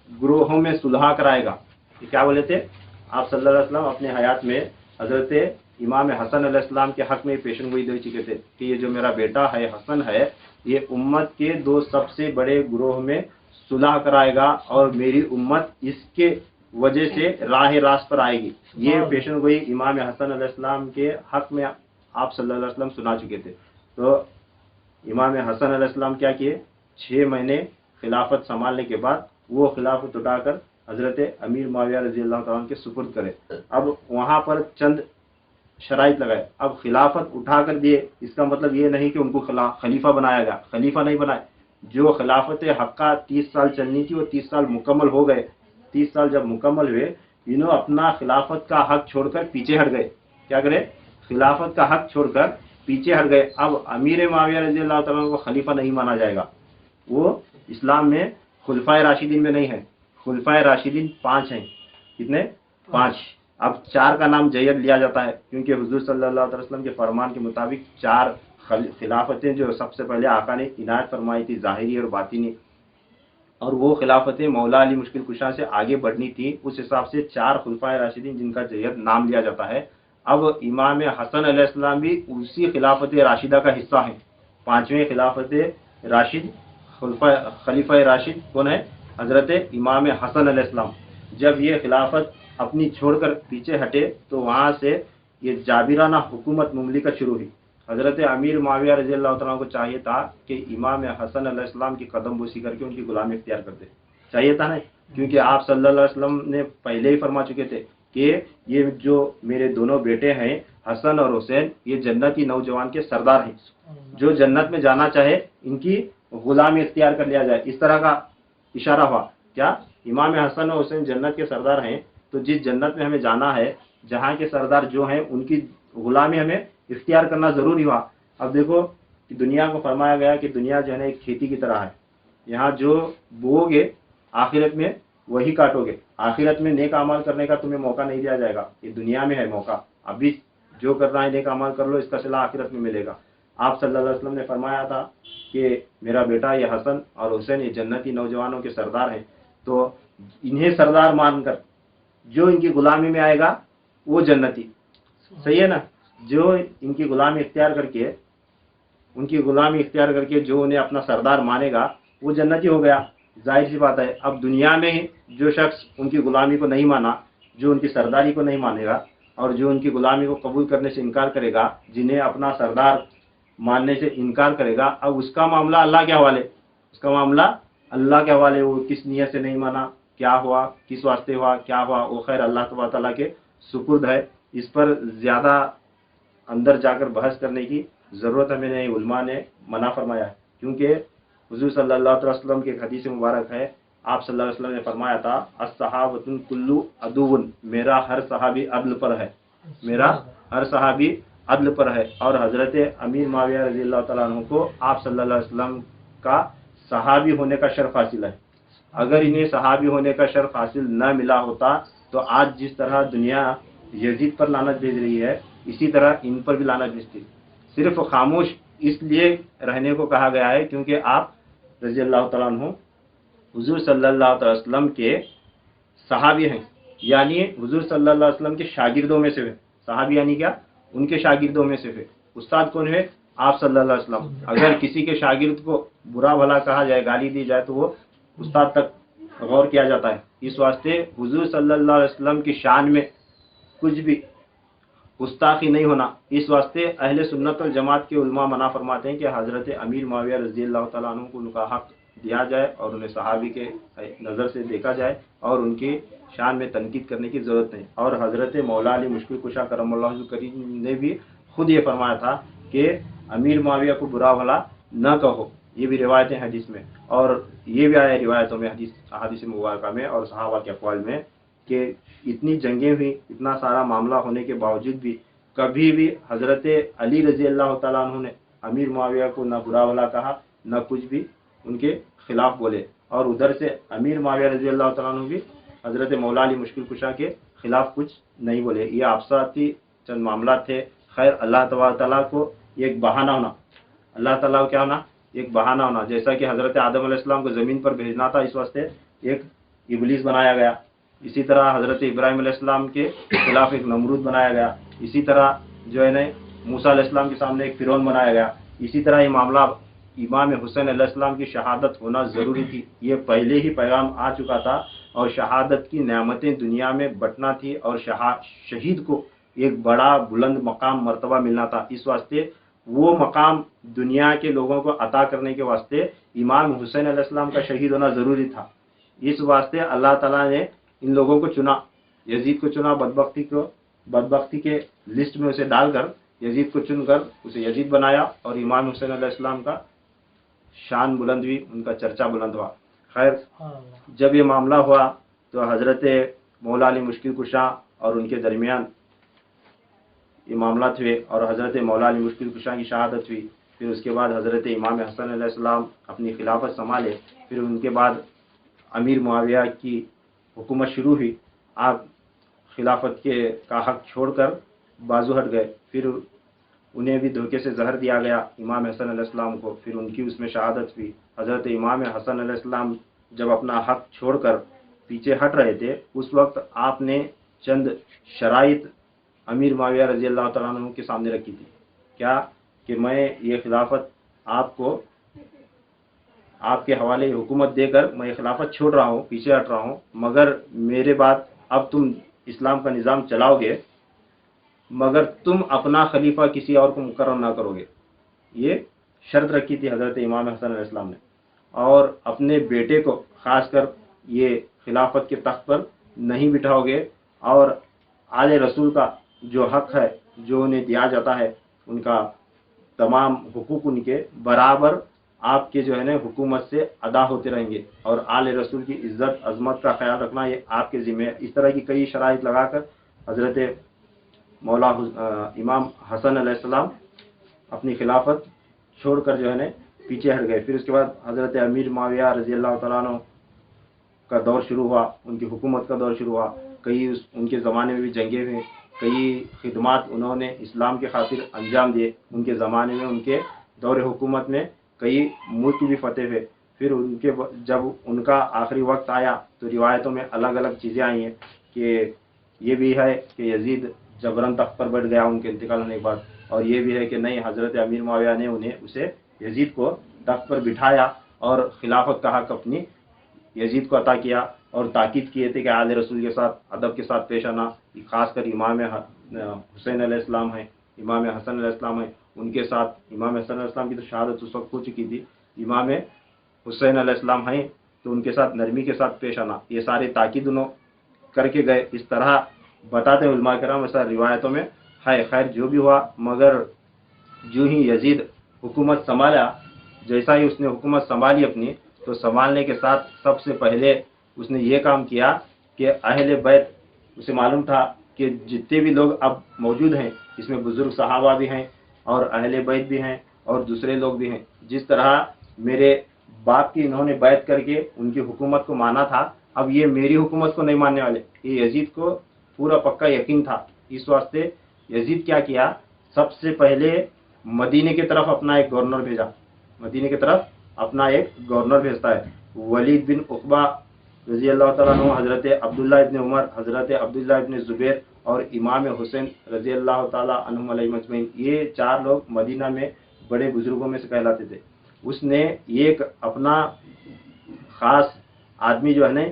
گروہوں میں صلح کرائے گا. یہ کیا بولے تھے آپ صلی اللہ علیہ وسلم اپنے حیات میں؟ حضرت امام حسن علیہ السلام کے حق میں پیشن گوئی دے چکے تھے کہ یہ جو میرا بیٹا ہے حسن ہے، یہ امت کے 2 سب سے بڑے گروہ میں صلح کرائے گا اور میری امت اس کے وجہ سے راہ راست پر آئے گی. یہ پیشن گوئی امام حسن علیہ السلام کے حق میں آپ صلی اللہ علیہ وسلم سنا چکے تھے. تو امام حسن علیہ السلام کیا کیے؟ 6 مہینے خلافت سنبھالنے کے بعد وہ خلافت اٹھا کر حضرت امیر معاویہ رضی اللہ تعالیٰ عنہ کے سپرد کرے. اب وہاں پر چند شرائط لگائے. اب خلافت اٹھا کر دیے، اس کا مطلب یہ نہیں کہ ان کو خلیفہ بنایا گیا، خلیفہ نہیں بنائے. جو خلافت حقہ 30 سال چلنی تھی وہ 30 سال مکمل ہو گئے. 30 سال جب مکمل ہوئے، انہوں اپنا خلافت کا حق چھوڑ کر پیچھے ہٹ گئے. کیا کرے؟ خلافت کا حق چھوڑ کر پیچھے ہٹ گئے. اب امیر معاویہ رضی اللہ تعالیٰ عنہ کو خلیفہ نہیں مانا جائے گا. وہ اسلام میں خلفائے راشدین میں نہیں ہے. خلفائے راشدین 5 ہیں. کتنے؟ 5. اب 4 کا نام جید لیا جاتا ہے کیونکہ حضور صلی اللہ علیہ وسلم کے فرمان کے مطابق 4 خلافتیں جو سب سے پہلے آقا نے عنایت فرمائی تھی، ظاہری اور باطنی، اور وہ خلافتیں مولا علی مشکل کشا سے آگے بڑھنی تھی. اس حساب سے 4 خلفائے راشدین جن کا جید نام لیا جاتا ہے. اب امام حسن علیہ السلام بھی اسی خلافت راشدہ کا حصہ ہیں. 5ویں خلافت راشد خلیفہ راشد کون ہے؟ حضرت امام حسن علیہ السلام. جب یہ خلافت اپنی چھوڑ کر پیچھے ہٹے تو وہاں سے یہ جابرانہ حکومت مملکت شروع ہوئی. حضرت امیر معاویہ رضی اللہ تعالیٰ کو چاہیے تھا کہ امام حسن علیہ السلام کی قدم بوسی کر کے ان کی غلامی اختیار کرتے. چاہیے تھا نا، کیونکہ آپ صلی اللہ علیہ وسلم نے پہلے ہی فرما چکے تھے کہ یہ جو میرے دونوں بیٹے ہیں حسن اور حسین، یہ جنتی نوجوان کے سردار ہیں. جو جنت میں جانا چاہے ان کی غلامی اختیار کر لیا جائے. اس طرح کا اشارہ ہوا. کیا امام حسن اور حسین جنت کے سردار ہیں، تو جس جنت میں ہمیں جانا ہے، جہاں کے سردار جو ہیں ان کی غلامی ہمیں اختیار کرنا ضروری ہوا. اب دیکھو کہ دنیا کو فرمایا گیا کہ دنیا جو ہے نا ایک کھیتی کی طرح ہے. یہاں جو بو گے آخرت میں وہی کاٹو گے. آخرت میں نیک اعمال کرنے کا تمہیں موقع نہیں دیا جائے گا. یہ دنیا میں ہے موقع. ابھی جو کرنا ہے نیک اعمال کر لو، اس کا صلہ آخرت میں ملے گا. آپ صلی اللہ علیہ وسلم نے فرمایا تھا کہ میرا بیٹا یہ حسن اور حسین یہ جنتی نوجوانوں کے سردار ہیں، تو انہیں سردار مان کر جو ان کی غلامی میں آئے گا وہ جنتی. صحیح ہے نا؟ جو ان کی غلامی اختیار کر کے جو انہیں اپنا سردار مانے گا وہ جنتی ہو گیا. ظاہر سی بات ہے. اب دنیا میں جو شخص ان کی غلامی کو نہیں مانا، جو ان کی سرداری کو نہیں مانے گا، اور جو ان کی غلامی کو قبول کرنے سے انکار کرے گا، جنہیں اپنا سردار ماننے سے انکار کرے گا، اب اس کا معاملہ اللہ کے حوالے. وہ کس نیت سے نہیں مانا، کیا ہوا، کس واسطے ہوا، کیا ہوا، وہ خیر اللہ تبارک تعالیٰ کے سپرد ہے. اس پر زیادہ اندر جا کر بحث کرنے کی ضرورت ہمیں نہیں. علماء نے منع فرمایا ہے، کیونکہ حضور صلی اللہ علیہ وسلم کے حدیث مبارک ہے. آپ صلی اللہ علیہ وسلم نے فرمایا تھا الصحابۃ کل عدو، میرا ہر صحابی عدل پر ہے. اور حضرت امیر معاویہ رضی اللہ تعالیٰ عنہ کو آپ صلی اللہ علیہ وسلم کا صحابی ہونے کا شرف حاصل ہے. اگر انہیں صحابی ہونے کا شرف حاصل نہ ملا ہوتا تو آج جس طرح دنیا یزید پر لعنت بھیج رہی ہے اسی طرح ان پر بھی لعنت بھیجتی. صرف خاموش اس لیے رہنے کو کہا گیا ہے کیونکہ آپ رضی اللہ تعالیٰ عنہ حضور صلی اللہ علیہ وسلم کے صحابی ہیں، یعنی حضور صلی اللہ علیہ وسلم کے شاگردوں میں سے ہیں. صحابی یعنی کیا؟ ان کے شاگردوں میں سے ہے. استاد کون ہے؟ آپ صلی اللہ علیہ وسلم. اگر کسی کے شاگرد کو برا بھلا کہا جائے، گالی دی جائے تو وہ استاد تک غور کیا جاتا ہے. اس واسطے حضور صلی اللہ علیہ وسلم کی شان میں کچھ بھی گستاخی نہیں ہونا. اس واسطے اہل سنت والجماعت کے علماء منع فرماتے ہیں کہ حضرت امیر معاویہ رضی اللہ تعالیٰ عنہ کو ان کا حق دیا جائے اور انہیں صحابی کے نظر سے دیکھا جائے اور ان کی شان میں تنقید کرنے کی ضرورت نہیں. اور حضرت مولا علی مشکل کشا کرم اللہ وجہہ کریم نے بھی خود یہ فرمایا تھا کہ امیر معاویہ کو برا بھلا نہ کہو. یہ بھی روایتیں حدیث میں، اور یہ بھی آیا روایتوں میں، حدیث مبارکہ میں اور صحابہ کے اقوال میں کہ اتنی جنگیں ہوئی، اتنا سارا معاملہ ہونے کے باوجود بھی کبھی بھی حضرت علی رضی اللہ تعالیٰ عنہ نے امیر معاویہ کو نہ برا بھلا کہا نہ کچھ بھی ان کے خلاف بولے. اور ادھر سے امیر معاویہ رضی اللہ تعالیٰ عنہ بھی حضرت مولا علی مشکل کشا کے خلاف کچھ نہیں بولے. یہ آپساتی چند معاملات تھے. خیر، اللہ تبارک تعالیٰ کو ایک بہانہ ہونا، اللہ تعالیٰ کو کیا ہونا؟ ایک بہانہ ہونا. جیسا کہ حضرت آدم علیہ السلام کو زمین پر بھیجنا تھا، اس واسطے ایک ابلیس بنایا گیا. اسی طرح حضرت ابراہیم علیہ السلام کے خلاف ایک نمرود بنایا گیا. اسی طرح جو ہے نا موسیٰ علیہ السلام کے سامنے ایک فرعون بنایا گیا. اسی طرح یہ معاملہ امام حسین علیہ السلام کی شہادت ہونا ضروری تھی. یہ پہلے ہی پیغام آ چکا تھا اور شہادت کی نعمتیں دنیا میں بٹنا تھی اور شہید کو ایک بڑا بلند مقام مرتبہ ملنا تھا. اس واسطے وہ مقام دنیا کے لوگوں کو عطا کرنے کے واسطے امام حسین علیہ السلام کا شہید ہونا ضروری تھا. اس واسطے اللہ تعالیٰ نے ان لوگوں کو چنا، یزید کو چنا، بدبختی کے لسٹ میں اسے ڈال کر یزید کو چن کر اسے یزید بنایا اور امام حسین علیہ السلام کا شان بلند ہوئی، ان کا چرچا بلند ہوا. خیر، جب یہ معاملہ ہوا تو حضرت مولا علی مشکل کشا اور ان کے درمیان یہ معاملات ہوئے اور حضرت مولا علی مشکل کشا کی شہادت ہوئی. پھر اس کے بعد حضرت امام حسن علیہ السلام اپنی خلافت سنبھالے. پھر ان کے بعد امیر معاویہ کی حکومت شروع ہوئی. آپ خلافت کا حق چھوڑ کر بازو ہٹ گئے. پھر انہیں بھی دھوکے سے زہر دیا گیا امام حسن علیہ السلام کو. پھر ان کی اس میں شہادت ہوئی. حضرت امام حسن علیہ السلام جب اپنا حق چھوڑ کر پیچھے ہٹ رہے تھے اس وقت آپ نے چند شرائط امیر معاویہ رضی اللہ تعالیٰ عنہ کے سامنے رکھی تھی. کیا؟ کہ میں یہ خلافت آپ کے حوالے حکومت دے کر میں یہ خلافت چھوڑ رہا ہوں، پیچھے ہٹ رہا ہوں، مگر میرے بعد اب تم اسلام کا نظام چلاؤ گے مگر تم اپنا خلیفہ کسی اور کو مقرر نہ کرو گے. یہ شرط رکھی تھی حضرت امام حسن علیہ السلام نے. اور اپنے بیٹے کو خاص کر یہ خلافت کے تخت پر نہیں بٹھاؤ گے اور آل رسول کا جو حق ہے، جو انہیں دیا جاتا ہے، ان کا تمام حقوق ان کے برابر آپ کے جو ہے نا حکومت سے ادا ہوتے رہیں گے اور آل رسول کی عزت عظمت کا خیال رکھنا یہ آپ کے ذمہ ہے. اس طرح کی کئی شرائط لگا کر حضرت مولا امام حسن علیہ السلام اپنی خلافت چھوڑ کر جو ہے نا پیچھے ہٹ گئے. پھر اس کے بعد حضرت امیر معاویہ رضی اللہ تعالیٰ عنہ کا دور شروع ہوا، ان کی حکومت کا دور شروع ہوا. کئی ان کے زمانے میں بھی جنگیں ہوئیں، کئی خدمات انہوں نے اسلام کے خاطر انجام دیے. ان کے زمانے میں، ان کے دور حکومت میں کئی ملک بھی فتح ہوئے. پھر جب ان کا آخری وقت آیا تو روایتوں میں الگ الگ چیزیں آئی ہیں کہ یہ بھی ہے کہ یزید جبراً تخت پر بیٹھ گیا ان کے انتقال ہونے کے بعد، اور یہ بھی ہے کہ نہیں، حضرت امیر معاویہ نے اسے یزید کو تخت پر بٹھایا اور خلافت کا حق اپنی یزید کو عطا کیا اور تاکید کیے تھے کہ آل رسول کے ساتھ ادب کے ساتھ پیش آنا. خاص کر امام حسین علیہ السلام ہیں، امام حسن علیہ السلام ہیں، ان کے ساتھ امام حسن علیہ السلام کی تو شہادت اس وقت ہو چکی تھی. امام حسین علیہ السلام ہیں تو ان کے ساتھ نرمی کے ساتھ پیش آنا. یہ سارے تاکید انہوں کر کے گئے. اس طرح بتاتے ہیں علماء کرام، ایسا روایتوں میں ہے. خیر، جو بھی ہوا، مگر جو ہی یزید حکومت سنبھالا، جیسا ہی اس نے حکومت سنبھالی اپنی، تو سنبھالنے کے ساتھ سب سے پہلے اس نے یہ کام کیا کہ اہل بیت، اسے معلوم تھا کہ جتنے بھی لوگ اب موجود ہیں اس میں بزرگ صحابہ بھی ہیں اور اہل بیت بھی ہیں اور دوسرے لوگ بھی ہیں. جس طرح میرے باپ کی انہوں نے بیعت کر کے ان کی حکومت کو مانا تھا، اب یہ میری حکومت کو نہیں ماننے والے. یہ یزید کو پورا پکا یقین تھا. اس واسطے یزید کیا کیا، سب سے پہلے مدینے کی طرف اپنا ایک گورنر بھیجا. مدینے کی طرف اپنا ایک گورنر بھیجتا ہے. ولید بن عقبہ رضی اللہ تعالیٰ عنہ، حضرت عبداللہ ابن عمر، حضرت عبداللہ ابن زبیر اور امام حسین رضی اللہ تعالیٰ عنہم علیہ مجمعین، یہ 4 لوگ مدینہ میں بڑے بزرگوں میں سے کہلاتے تھے. اس نے ایک اپنا خاص آدمی جو ہے نا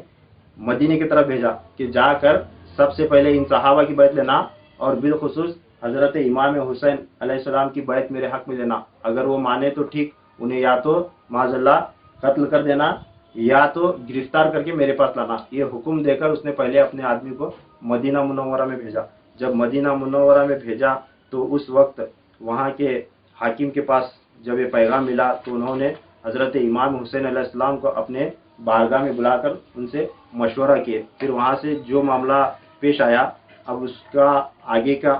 مدینے کی طرف بھیجا کہ جا کر سب سے پہلے ان صحابہ کی بیعت لینا اور بالخصوص حضرت امام حسین علیہ السلام کی بیعت میرے حق میں لینا. اگر وہ مانے تو ٹھیک، انہیں یا تو معاذ اللہ قتل کر دینا یا تو گرفتار کر کے میرے پاس لانا. یہ حکم دے کر اس نے پہلے اپنے آدمی کو مدینہ منورہ میں بھیجا. جب مدینہ منورہ میں بھیجا تو اس وقت وہاں کے حاکم کے پاس جب یہ پیغام ملا تو انہوں نے حضرت امام حسین علیہ السلام کو اپنے بارگاہ میں بلا کر ان سے مشورہ کیے. پھر وہاں سے جو معاملہ پیش آیا، اب اس کا آگے کا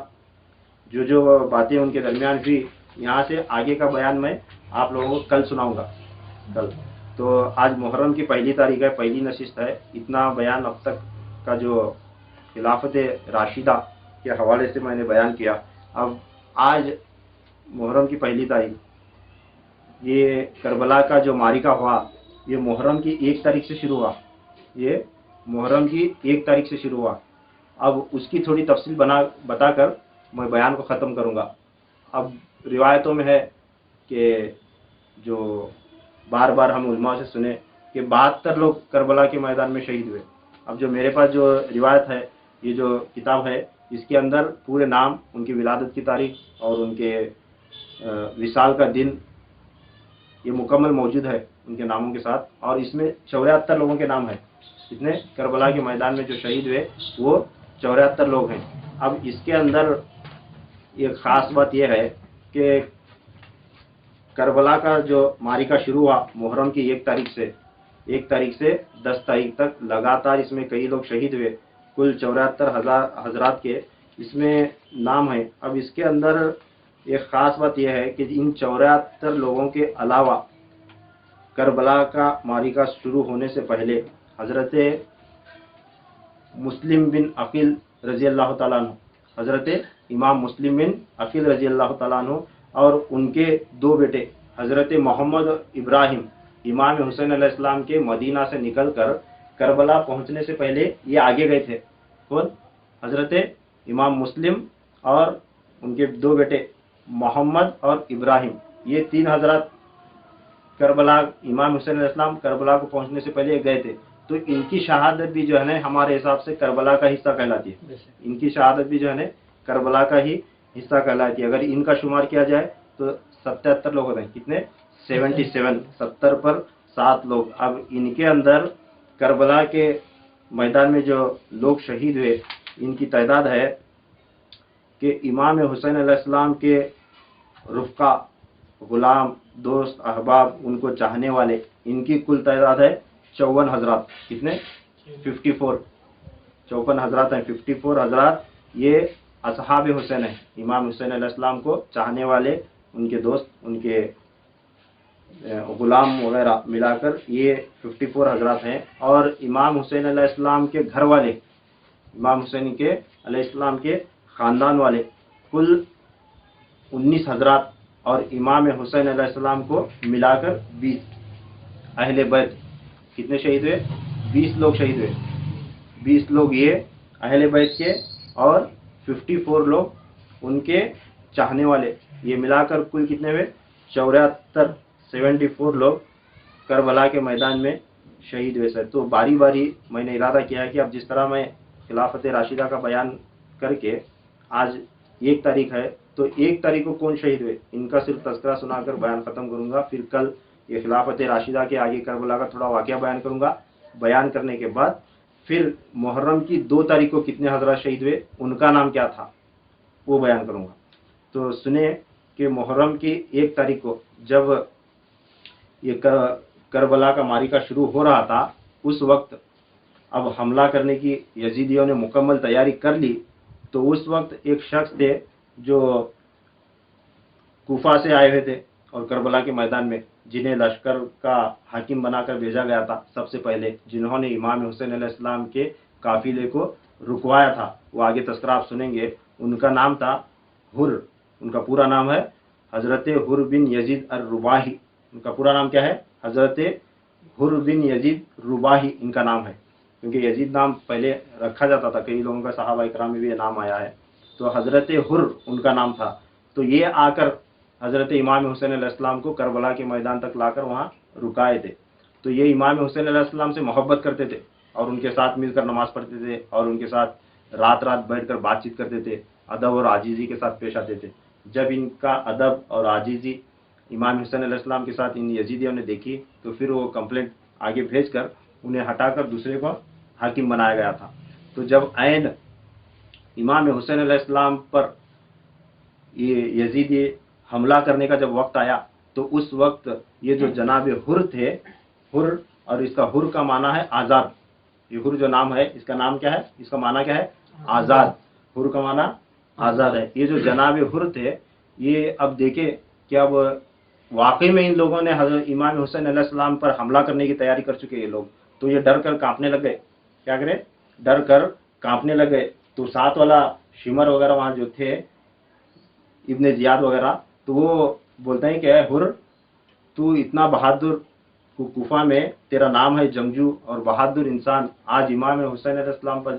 جو باتیں ان کے درمیان ہوئی، یہاں سے آگے کا بیان میں آپ لوگوں کو کل سناؤں گا. کل تو آج محرم کی پہلی تاریخ ہے، پہلی نشست ہے. اتنا بیان اب تک کا جو خلافت راشدہ کے حوالے سے میں نے بیان کیا. اب آج محرم کی پہلی تاریخ، یہ کربلا کا جو معرکہ ہوا یہ محرم کی 1 تاریخ سے شروع ہوا. یہ محرم کی 1 تاریخ سے شروع ہوا. اب اس کی تھوڑی تفصیل بتا کر میں بیان کو ختم کروں گا. اب روایتوں میں ہے کہ جو بار بار ہم علماء سے سنے کہ 72 لوگ کربلا کے میدان میں شہید ہوئے. اب جو میرے پاس جو روایت ہے، یہ جو کتاب ہے، اس کے اندر پورے نام، ان کی ولادت کی تاریخ اور ان کے وصال کا دن یہ مکمل موجود ہے ان کے ناموں کے ساتھ. اور اس میں 74 لوگوں کے نام ہیں. اتنے کربلا کے میدان میں جو شہید ہوئے وہ 74 لوگ ہیں. اب اس کے اندر ایک خاص بات یہ ہے کہ کربلا کا جو معرکہ شروع ہوا محرم کی 1 تاریخ سے 10 تاریخ تک لگاتار اس میں کئی لوگ شہید ہوئے. کل 74,000 حضرات کے اس میں نام ہیں. اب اس کے اندر ایک خاص بات یہ ہے کہ ان 74 لوگوں کے علاوہ کربلا کا معرکہ شروع ہونے سے پہلے حضرت مسلم بن عقیل رضی اللہ تعالیٰ عنہ، حضرت امام مسلم بن عقیل رضی اللہ تعالیٰ عنہ اور ان کے 2 بیٹے حضرت محمد ابراہیم، امام حسین علیہ السلام کے مدینہ سے نکل کر کربلا پہنچنے سے پہلے یہ آگے گئے تھے. کون؟ حضرت امام مسلم اور ان کے 2 بیٹے محمد اور ابراہیم. یہ 3 حضرات کربلا، امام حسین علیہ السلام کربلا کو پہنچنے سے پہلے گئے تھے. تو ان کی شہادت بھی جو ہے نا ہمارے حساب سے کربلا کا حصہ کہلاتی ہے. ان کی شہادت بھی جو ہے نا کربلا کا ہی حصہ کہلاتی ہے. اگر ان کا شمار کیا جائے تو 77 لوگ ہوتے ہیں. کتنے؟ 77. 70 پر 7 لوگ. اب ان کے اندر کربلا کے میدان میں جو لوگ شہید ہوئے ان کی تعداد ہے کہ امام حسین علیہ السلام کے رفقا، غلام، دوست، احباب، ان کو چاہنے والے، ان کی کل تعداد ہے 54 حضرات. کتنے؟ 54. 54 حضرات ہیں. 54 حضرات یہ اصحاب حسین ہیں. امام حسین علیہ السلام کو چاہنے والے، ان کے دوست، ان کے غلام وغیرہ ملا کر یہ 54 حضرات ہیں. اور امام حسین علیہ السلام کے گھر والے، امام حسین کے علیہ السلام کے خاندان والے کل 19 حضرات اور امام حسین علیہ السلام کو ملا کر 20 اہل بیت. کتنے شہید ہوئے؟ 20 لوگ شہید ہوئے. 20 لوگ یہ اہل بیت کے اور 54 لوگ ان کے چاہنے والے. یہ ملا کر کل کتنے ہوئے؟ 74 لوگ کربلا کے میدان میں شہید ہوئے. سر تو باری باری میں نے ارادہ کیا کہ اب جس طرح میں خلافت راشدہ کا بیان کر کے آج 1 تاریخ ہے تو 1 تاریخ کو کون شہید ہوئے ان کا صرف تذکرہ سنا کر بیان ختم کروں گا. پھر کل یہ خلافت راشدہ کے آگے کربلا کا تھوڑا واقعہ بیان کروں گا. بیان کرنے کے بعد پھر محرم کی 2 تاریخ کو کتنے حضرات شہید ہوئے، ان کا نام کیا تھا، وہ بیان کروں گا. تو سنیں کہ محرم کی 1 تاریخ کو جب یہ کربلا کا معرکہ شروع ہو رہا تھا، اس وقت اب حملہ کرنے کی یزیدیوں نے مکمل تیاری کر لی. تو اس وقت ایک شخص تھے جو کوفہ سے آئے ہوئے تھے اور کربلا کے میدان میں جنہیں لشکر کا حاکم بنا کر بھیجا گیا تھا، سب سے پہلے جنہوں نے امام حسین علیہ السلام کے قافلے کو رکوایا تھا، وہ آگے تذکرہ آپ سنیں گے، ان کا نام تھا حر، ان کا پورا نام ہے حضرت حر بن یزید الرباہی۔ ان کا پورا نام کیا ہے؟ حضرت حر بن یزید رباہی ان کا نام ہے، کیونکہ یزید نام پہلے رکھا جاتا تھا، کئی لوگوں کا صحابہ اکرام میں بھی یہ نام آیا ہے، تو حضرت حر ان کا نام تھا۔ تو یہ آ کر حضرت امام حسین علیہ السلام کو کربلا کے میدان تک لا کر وہاں رکائے تھے۔ تو یہ امام حسین علیہ السلام سے محبت کرتے تھے اور ان کے ساتھ مل کر نماز پڑھتے تھے اور ان کے ساتھ رات رات بیٹھ کر بات چیت کرتے تھے، ادب اور عاجزی کے ساتھ پیش آتے تھے۔ جب ان کا ادب اور عاجزی امام حسین علیہ السلام کے ساتھ ان یزیدیوں نے دیکھی تو پھر وہ کمپلینٹ آگے بھیج کر انہیں ہٹا کر دوسرے کو حاکم بنایا گیا تھا۔ تو جب عین امام حسین علیہ السلام پر یہ یزیدی حملہ کرنے کا جب وقت آیا تو اس وقت یہ جو جناب حر تھے، حر، اور اس کا حر کا معنی ہے آزاد، یہ حر جو نام ہے اس کا نام کیا ہے؟ اس کا معنی کیا ہے؟ آزاد۔ حر کا معنی آزاد ہے۔ یہ جو جناب حر تھے، یہ اب دیکھیں کہ اب واقعی میں ان لوگوں نے حضرت امام حسین علیہ السلام پر حملہ کرنے کی تیاری کر چکے یہ لوگ، تو یہ ڈر کر کانپنے لگ گئے۔ کیا کرے؟ ڈر کر کانپنے لگ گئے۔ تو ساتھ والا شمر وغیرہ وہاں جو تھے، ابن زیاد وغیرہ، تو وہ بولتے ہیں کہ اے حر، تو اتنا بہادر، کوفہ میں تیرا نام ہے جنگجو اور بہادر انسان، آج امام حسین علیہ السلام پر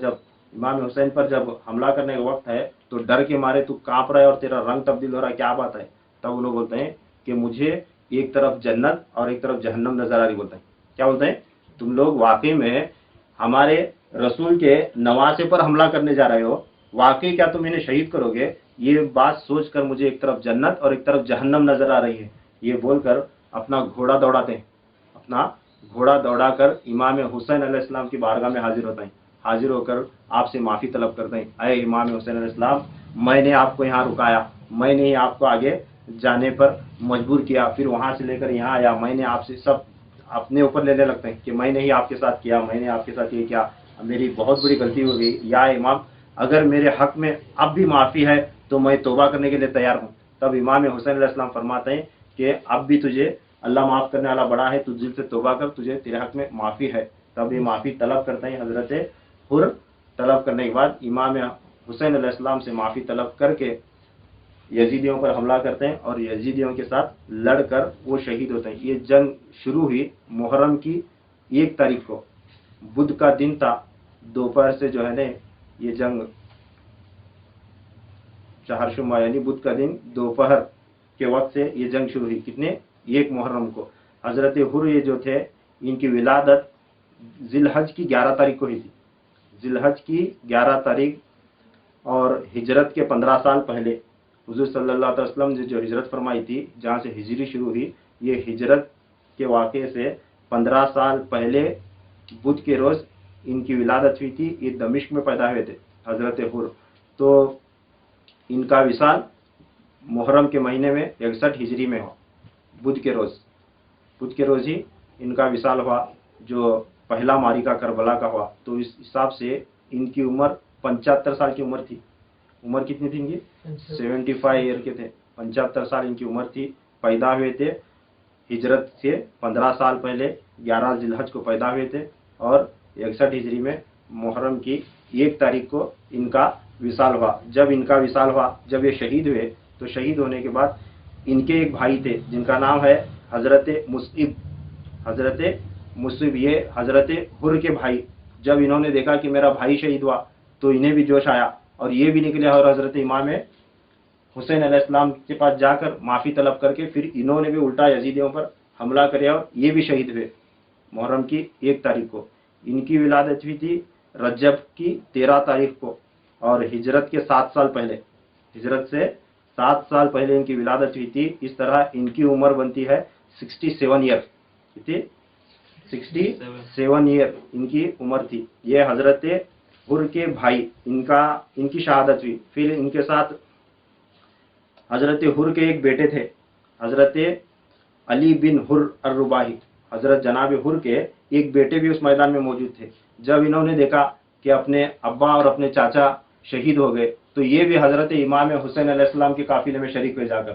امام حسین پر جب حملہ کرنے کا وقت ہے تو ڈر کے مارے تو کانپ رہا ہے اور تیرا رنگ تبدیل ہو رہا ہے، کیا بات ہے؟ تب وہ لوگ بولتے ہیں کہ مجھے ایک طرف جنت اور ایک طرف جہنم نظر آ رہی۔ بولتے ہیں کیا بولتے ہیں؟ تم لوگ واقعی میں ہمارے رسول کے نواسے پر حملہ کرنے جا رہے ہو، واقعی کیا تم انہیں شہید کرو گے؟ یہ بات سوچ کر مجھے ایک طرف جنت اور ایک طرف جہنم نظر آ رہی ہے۔ یہ بول کر اپنا گھوڑا دوڑاتے ہیں، اپنا گھوڑا دوڑا کر امام حسین علیہ السلام کی بارگاہ میں حاضر ہوتا ہے، حاضر ہو کر آپ سے معافی طلب کرتے ہیں، اے امام حسین علیہ السلام، میں نے آپ کو یہاں رکایا، میں نے ہی آپ کو آگے جانے پر مجبور کیا، پھر وہاں سے لے کر یہاں آیا، میں نے آپ سے سب اپنے اوپر لینے لگتے ہیں کہ میں نے ہی آپ کے ساتھ کیا، میں نے آپ کے ساتھ یہ کیا، میری بہت بڑی غلطی ہو گئی، یا امام اگر میرے حق میں اب بھی معافی ہے تو میں توبہ کرنے کے لیے تیار ہوں۔ تب امام حسین علیہ السلام فرماتے ہیں کہ اب بھی تجھے اللہ معاف کرنے والا بڑا ہے، تو دل سے توبہ کر، تجھے تیرے حق میں معافی ہے۔ تب یہ معافی طلب کرتے ہیں حضرت حر، طلب کرنے کے بعد امام حسین علیہ السلام سے معافی طلب کر کے یزیدیوں پر حملہ کرتے ہیں اور یزیدیوں کے ساتھ لڑ کر وہ شہید ہوتے ہیں۔ یہ جنگ شروع ہوئی محرم کی 1 تاریخ کو، بدھ کا دن تھا، دوپہر سے جو ہے نا یہ جنگ چہارشنبہ یعنی بدھ کا دن دوپہر کے وقت سے یہ جنگ شروع ہوئی، کتنے؟ 1 محرم کو۔ حضرت حر یہ جو تھے، ان کی ولادت ذی الحج کی 11 تاریخ کو ہوئی تھی، ذی الحج کی 11 تاریخ، اور ہجرت کے 15 سال پہلے حضور صلی اللہ علیہ وسلم نے جو ہجرت فرمائی تھی، جہاں سے ہجری شروع ہوئی، یہ ہجرت کے واقعے سے 15 سال پہلے بدھ کے روز ان کی ولادت ہوئی تھی۔ یہ دمشق میں پیدا ہوئے تھے حضرت حر۔ تو ان کا وصال محرم کے مہینے میں 61 ہجری میں ہوا، بدھ کے روز ہی ان کا وصال ہوا، جو پہلا معرکہ کربلا کا ہوا۔ تو اس حساب سے ان کی عمر 75 سال کی عمر تھی۔ عمر کتنی تھی ان کی؟ 75 ایئر کے تھے، 75 سال ان کی عمر تھی۔ پیدا ہوئے تھے ہجرت سے 15 سال پہلے، 11 ذی الحج کو پیدا ہوئے تھے، اور 61 ہجری میں محرم کی 1 تاریخ کو ان کا وصال ہوا۔ جب ان کا وصال ہوا، جب یہ شہید ہوئے، تو شہید ہونے کے بعد ان کے ایک بھائی تھے جن کا نام ہے حضرت مصعب۔ حضرت مصعب یہ حضرت حر کے بھائی، جب انہوں نے دیکھا کہ میرا بھائی شہید ہوا تو انہیں بھی جوش آیا اور یہ بھی نکلے اور حضرت امام حسین علیہ السلام کے پاس جا کر معافی طلب کر کے پھر انہوں نے بھی الٹا یزیدیوں پر حملہ کریا اور یہ بھی شہید ہوئے محرم کی 1 تاریخ کو۔ ان کی ولادت ہوئی تھی رجب کی 13 تاریخ کو، اور ہجرت کے 7 سال پہلے، ہجرت سے 7 سال پہلے ان کی ولادت ہوئی تھی۔ اس طرح ان کی عمر بنتی ہے 67 ایئر، کتنی؟ 67 ایئر ان کی عمر تھی۔ یہ حضرت حر کے بھائی، ان کی شہادت ہوئی۔ پھر ان کے ساتھ حضرت حر کے ایک بیٹے تھے، حضرت علی بن حر الرباہی۔ حضرت جناب حر کے ایک بیٹے بھی اس میدان میں موجود تھے۔ جب انہوں نے دیکھا کہ اپنے ابا اور اپنے چاچا شہید ہو گئے تو یہ بھی حضرت امام حسین علیہ السلام کے قافلے میں شریک ہوئے جا کر،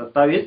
27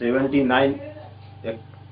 79,